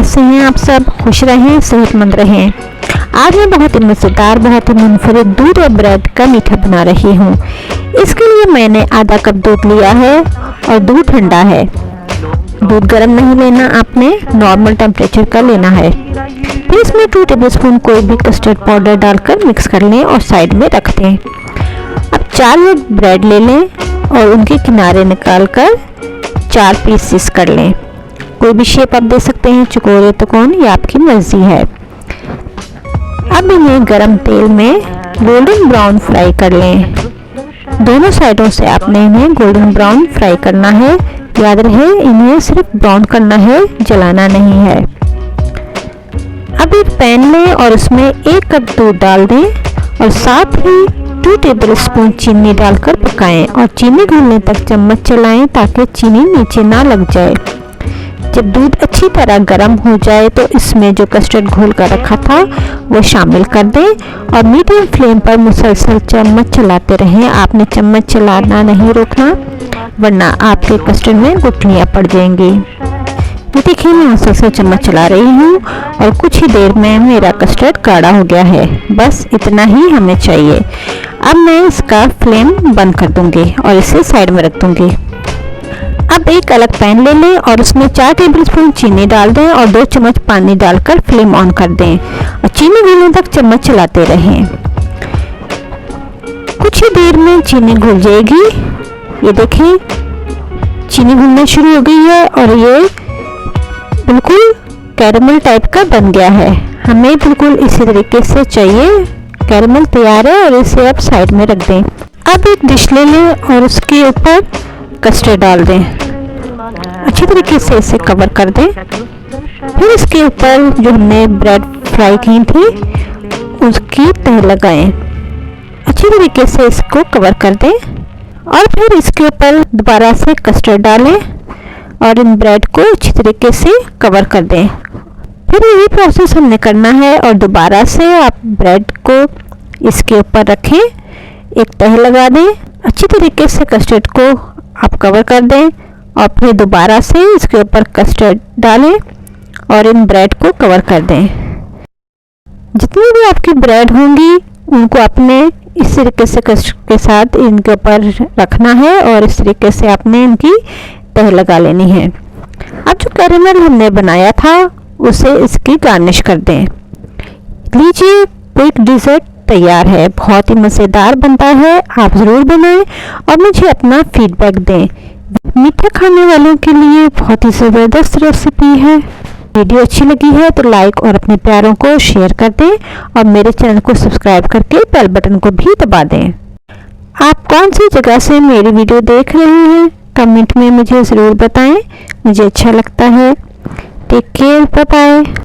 कैसे हैं आप सब? खुश रहें, सेहतमंद रहें। आज मैं बहुत ही मज़ेदार, बहुत ही मुनफरिद दूध और ब्रेड का मीठा बना रही हूँ। इसके लिए मैंने आधा कप दूध लिया है और दूध ठंडा है। दूध गर्म नहीं लेना, आपने नॉर्मल टेम्परेचर का लेना है। फिर इसमें 2 टेबलस्पून कोई भी कस्टर्ड पाउडर डालकर मिक्स कर लें और साइड में रख दें। अब 4 ब्रेड ले लें और उनके किनारे निकाल कर 4 पीसेस कर लें। कोई भी शेप आप दे सकते हैं, चौकोर, त्रिकोण, ये आपकी मर्जी है। अब इन्हें गरम तेल में गोल्डन ब्राउन फ्राई कर लें। दोनों साइडों से आपने इन्हें गोल्डन ब्राउन फ्राई करना है। याद रहे, इन्हें सिर्फ ब्राउन करना है, जलाना नहीं है। अब एक पैन लें और उसमें 1 कप दूध डाल दें और साथ ही 2 टेबलस्पून चीनी डालकर पकाएं और चीनी घुलने तक चम्मच चलाएं ताकि चीनी नीचे ना लग जाए। जब दूध अच्छी तरह गर्म हो जाए तो इसमें जो कस्टर्ड घोल कर रखा था वो शामिल कर दें और मीडियम फ्लेम पर मुसलसल चम्मच चलाते रहें। आपने चम्मच चलाना नहीं रोकना, वरना आपके कस्टर्ड में गुठलियाँ पड़ जाएंगी। ये देखिए, मैं मुसलसल चम्मच चला रही हूँ और कुछ ही देर में मेरा कस्टर्ड गाढ़ा हो गया है। बस इतना ही हमें चाहिए। अब मैं इसका फ्लेम बंद कर दूंगी और इसे साइड में रख दूंगी। अब एक अलग पैन ले लें और उसमें 4 टेबलस्पून चीनी डाल दें और 2 चम्मच पानी डालकर फ्लेम ऑन कर दें और चीनी घुलने तक चम्मच चलाते रहें। कुछ ही देर में चीनी घुल जाएगी। ये देखिए, चीनी घुलना शुरू हो गई है और ये बिल्कुल कैरेमल टाइप का बन गया है। हमें बिल्कुल इसी तरीके से चाहिए। कैरेमल तैयार है और इसे आप साइड में रख दें। अब एक डिश ले लें और उसके ऊपर कस्टर्ड डाल दें। अच्छी तरीके से इसे कवर कर दें। फिर इसके ऊपर जो हमने ब्रेड फ्राई की थी उसकी तह लगाएं। अच्छी तरीके से इसको कवर कर दें और फिर इसके ऊपर दोबारा से कस्टर्ड डालें और इन ब्रेड को अच्छी तरीके से कवर कर दें। फिर यही प्रोसेस हमने करना है और दोबारा से आप ब्रेड को इसके ऊपर रखें, एक तह लगा दें, अच्छी तरीके से कस्टर्ड को आप कवर कर दें और फिर दोबारा से इसके ऊपर कस्टर्ड डालें और इन ब्रेड को कवर कर दें। जितनी भी आपकी ब्रेड होंगी उनको आपने इस तरीके से कस्टर्ड के साथ इनके ऊपर रखना है और इस तरीके से आपने इनकी तह लगा लेनी है। अब जो कैरेमल हमने बनाया था उसे इसकी गार्निश कर दें। लीजिए, क्विक डिज़र्ट तैयार है। बहुत ही मज़ेदार बनता है, आप ज़रूर बनाएं और मुझे अपना फीडबैक दें। मीठा खाने वालों के लिए बहुत ही ज़बरदस्त रेसिपी है। वीडियो अच्छी लगी है तो लाइक और अपने प्यारों को शेयर कर दें और मेरे चैनल को सब्सक्राइब करके बेल बटन को भी दबा दें। आप कौन सी जगह से मेरी वीडियो देख रहे हैं कमेंट में मुझे ज़रूर बताएं, मुझे अच्छा लगता है। Take care, bye bye.